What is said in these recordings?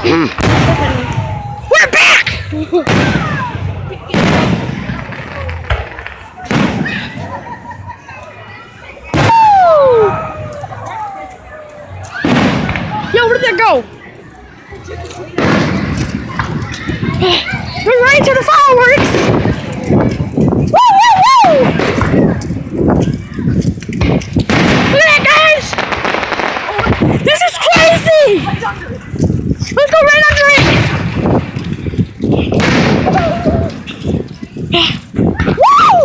We're back! Yo, where did that go? We're right to the fireworks! Woo, woo, woo! Look at that, guys! This is crazy! Let's go right under it! Woo!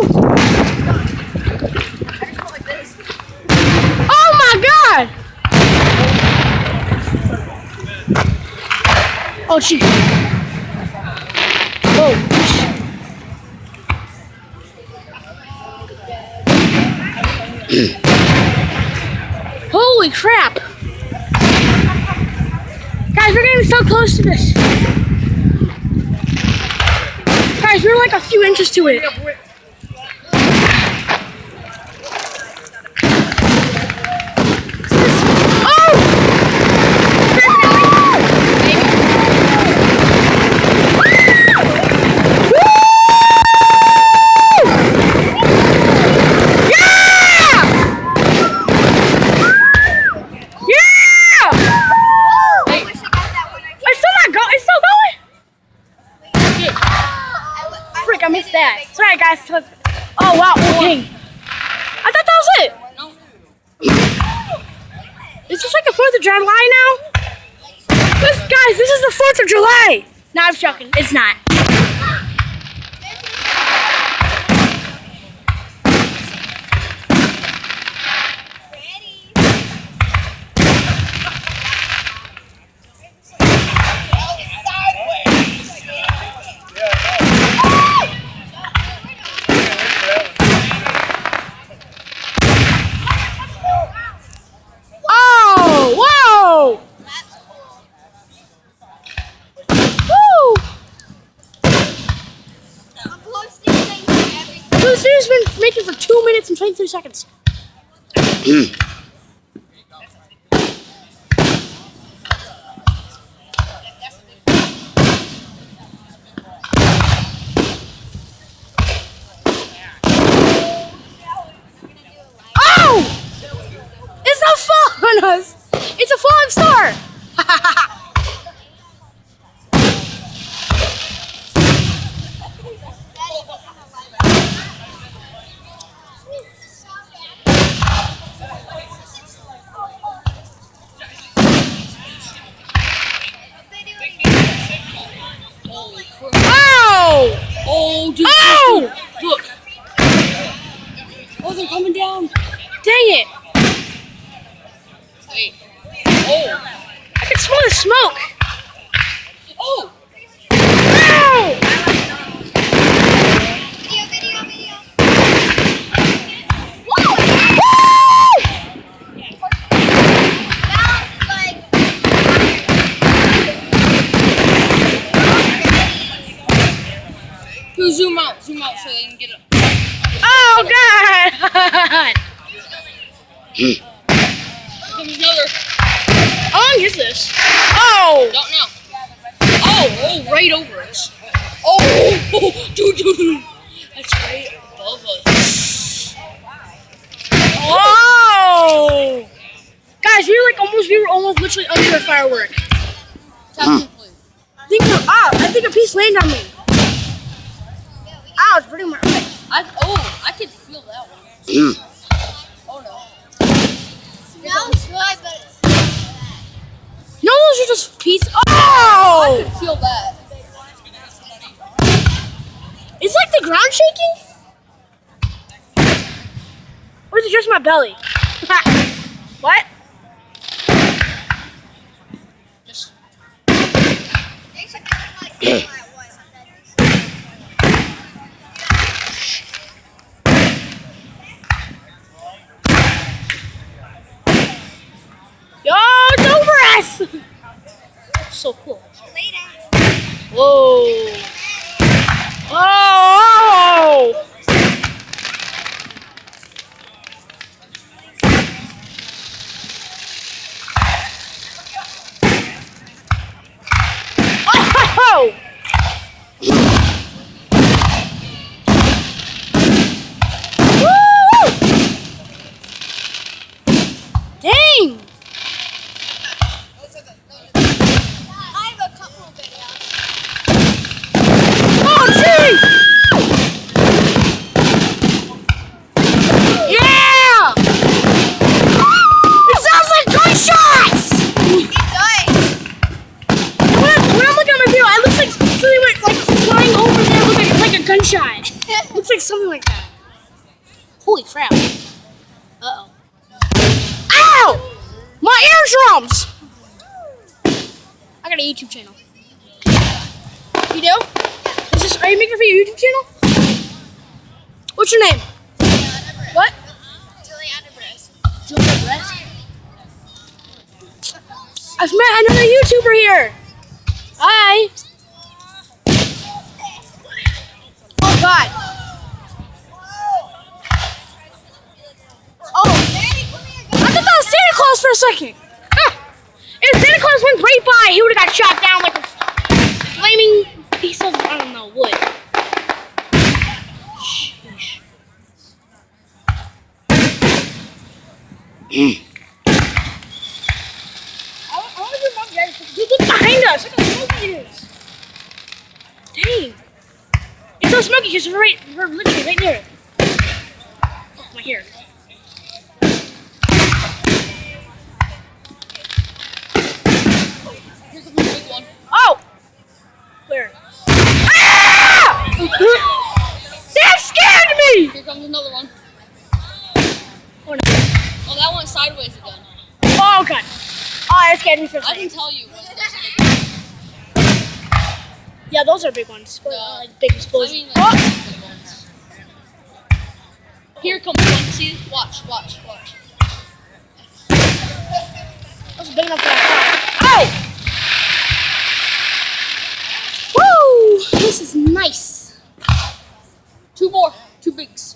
Oh my God! Oh, gee. Whoa. Holy crap. Guys, we're getting so close to this. Guys, we're like a few inches to it. I missed that. Sorry, guys. Oh, wow. Dang. I thought that was it. Is this like the 4th of July now? Guys, this is the 4th of July. No, I'm joking. It's not. This has been making for 2 minutes and 23 seconds. Oh! It's not falling on us. It's a falling star. Oh, dude. Oh! Look. Oh, they're coming down. Dang it. Wait. Oh. I can smell the smoke. Oh. Oh! Video. Woo! Zoom out so they can get up. Oh, God! There's another. How long is this? Oh! Don't know. Oh, right over us. Oh, dude. That's right above us. Oh! Guys, we were almost literally under a firework. Technically. I think a piece landed on me. Ow, it's pretty much. I could feel that one. Oh no. Smells good, but it's No, those are just pieces. Oh! I could feel that. Is like the ground shaking? Or is it just my belly? What? Just. it's like Yo, it's over us! So cool. later. Whoa. Oh! shot. Looks like something like that. Holy crap. Uh-oh. Ow! My eardrums! I got a YouTube channel. You do? Are you making it for your YouTube channel? What's your name? What? Juliana Brisk. Julia Breast. I've met another YouTuber here. Hi. Oh God. Oh. I thought that was Santa Claus for a second. Huh. If Santa Claus went right by, he would have got shot down like a flaming piece of, I don't know, wood. Sheesh. Dude, look behind us. Look how smoky it is. Dang. It's so smoky because we're literally right there. Oh, my hair. Here's the big one. Oh! Where? Ah! That scared me! Here comes another one. Oh, no. Oh, that went sideways again. Oh, God. Oh, that scared me for a I can second. tell you. Yeah, those are big ones. No. Like big I explosions. mean, like, Oh! big ones. Here comes one. See? Watch. That was big enough for that car. Oh! Woo! This is nice. Two more. Two bigs.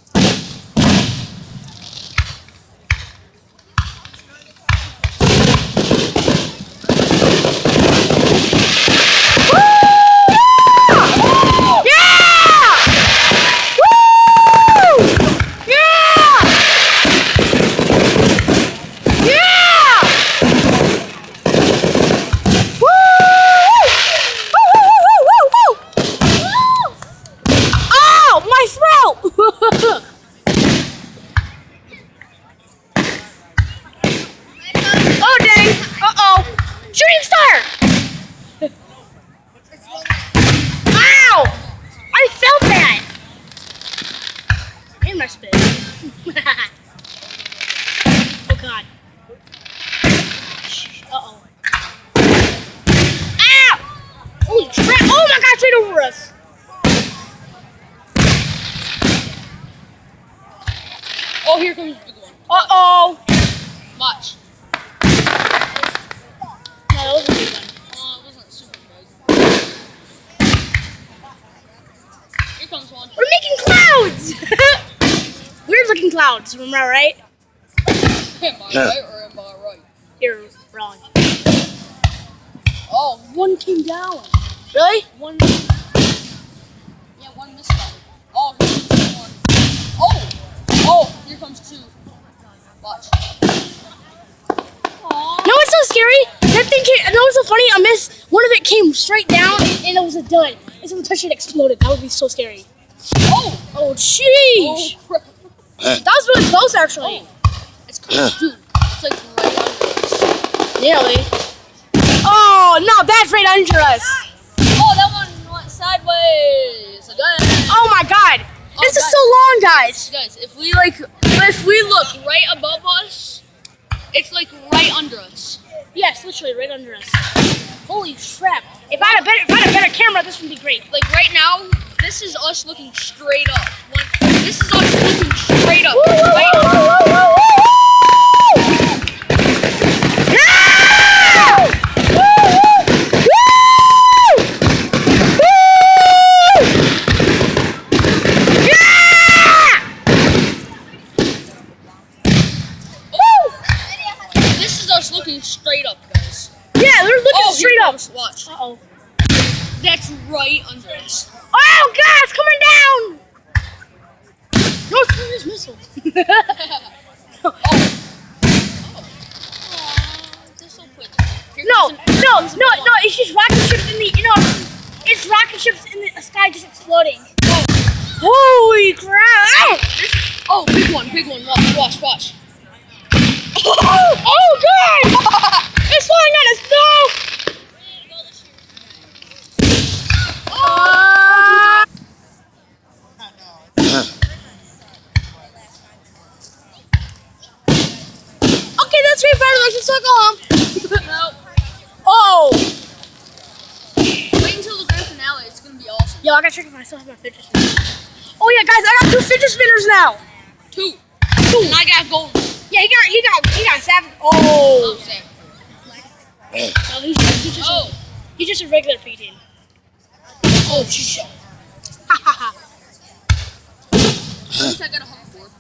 Oh dang! Uh-oh! Shooting star! Ow! I felt that! In my spit. Oh God. Uh-oh. Ow! Holy crap! Oh my God, it's right over us! Oh, here comes the big one. Uh-oh! Watch. No, that was a big one. Oh, it wasn't super big. Here comes one. We're making clouds! Weird looking clouds, am I right? Am I right or am I right? You're wrong. Oh, one came down. Really? One. Yeah, one missed out. Oh, here comes one. Oh! Oh, here comes two. Watch. Aww. No, it's so scary. That thing came, that was so funny. I missed. One of it came straight down and it was a dud. And someone touched it and exploded. That would be so scary. Oh! Oh, sheesh. Oh, crap. That was really close, actually. It's close, dude. It's like right under us. Nearly. Oh, no, that's right under us. Oh, that one went sideways again. Oh, my God. This is so long, guys. Guys, if we look right above us, it's like right under us. Yes, literally right under us. Holy crap. If I had a better camera, this would be great. Like right now, this is us looking straight up. This is us looking straight up. Woo, woo, Right woo, under. woo, woo, woo, woo! Yeah! Woo, woo, woo! This is us looking straight up, guys. Yeah, they're looking straight here up. comes- Watch. Uh-oh. That's right under us. Oh, God, it's coming down! North Korea's missile. Oh. Aw, they're so quick. Here No, comes no, an- no, no, it's just rocket ships in the, it's rocket ships in the sky just exploding. Oh. Holy crap! Oh, big one. Watch. Oh, God! It's falling on us, no! Yo, I gotta check if I still have my fidget spinner. Oh yeah, guys, I got 2 fidget spinners now. 2. 2. And I got gold. Yeah, he got 7. Oh. Oh, same. No, he's just a regular P10. Oh, shit. Ha ha ha. At least I got a hoverboard.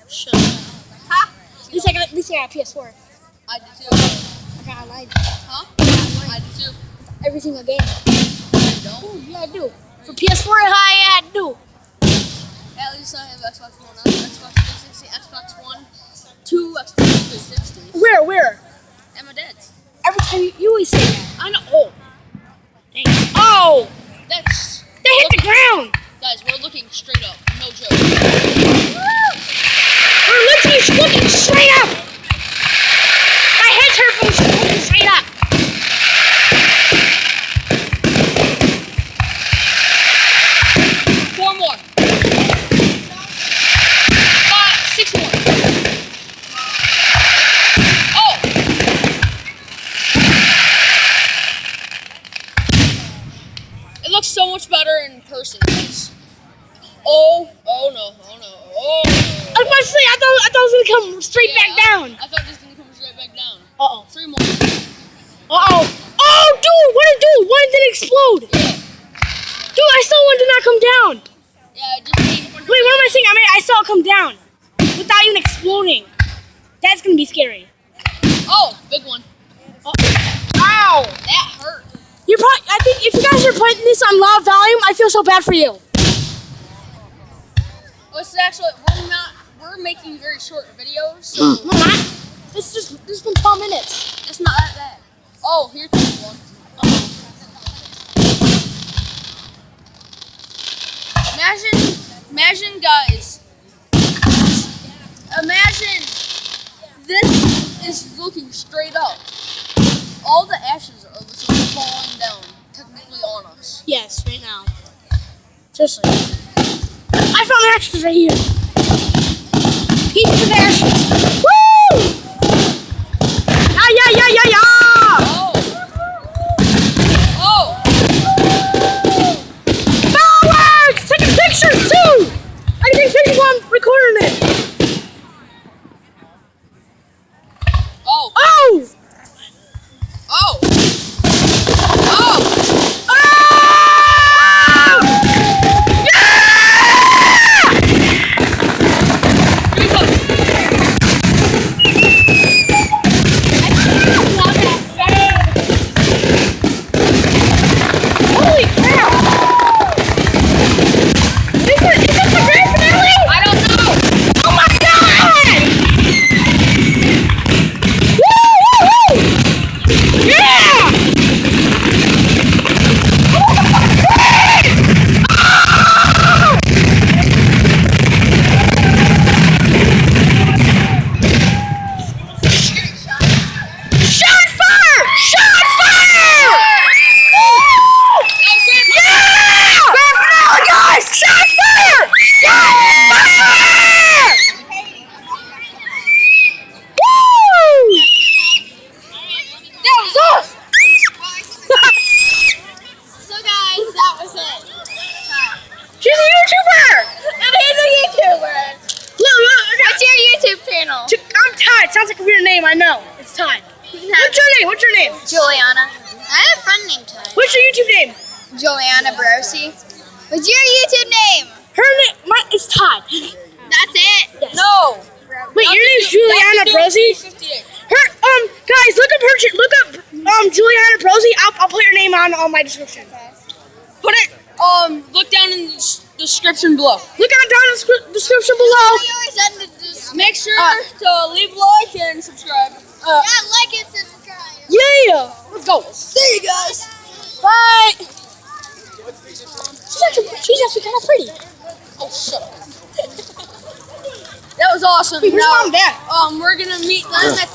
Shut up. Ha. At least I got a PS4. I did too. I got online. Huh? I did too. Every single game. I don't. Ooh, yeah, I do. For PS4, I do. At least I have Xbox One, Xbox 360, Xbox One, 2 Xbox 360. Where? And my dad's. Every time you always say that. I know. Oh. Dang. Oh. That's. They hit the ground. Guys, we're looking straight up. No joke. We're literally looking straight up. My head's hurt from looking straight up. Four more. 6 more. Oh! It looks so much better in person, guys. Oh no. I was about to say, I thought it was gonna come straight back down. I thought it was gonna come straight back down. Uh-oh. 3 more. Uh-oh. Oh, dude, what did it do? Why did it explode? Dude, I saw one did not come down. Yeah, it just made Wait, what am I saying? I saw it come down without even exploding. That's gonna be scary. Oh, big one. Ow! That hurt. I think if you guys are putting this on loud volume, I feel so bad for you. Well, it's actually, we're making very short videos, so No, not. This has been 12 minutes. it's not that bad. Oh, here's this one. Imagine guys, imagine this is looking straight up. All the ashes are literally falling down, technically on us. Yes, right now. Seriously. I found ashes right here. Pieces of ashes. Woo! Yeah. Oh! Fireworks! Taking pictures too! I can take pictures while I'm recording it. Oh! Oh! Oh! Oh! Holy crap! Is this the grand finale? I don't know! Oh my god! Woo! Yeah! Shot fire! Shot fire! Woo! Yeah! Grand finale, guys! Shot fire! Shot fire! Woo! That was awesome! So guys, that was it. She's a YouTuber! And he's a YouTuber. Look, What's your YouTube channel? I'm Todd. Sounds like a weird name, I know. It's Todd. What's your name? Juliana. I have a friend named Todd. What's your YouTube name? Juliana Brosi. What's your YouTube name? Her name, it's Todd. That's it. Yes. No! Wait, your name's Juliana Brosi? 58. Her, guys, look up, Juliana Brosi. I'll put your name on my description. Put it, look down in the description below. Look down in the description below. Make sure to leave a like and subscribe. Like and subscribe. Yeah. Let's go. See you guys. Bye. She's actually kind of pretty. Oh, shut up. That was awesome. Wait, where's Now, Mom and Dad? we're gonna meet them at the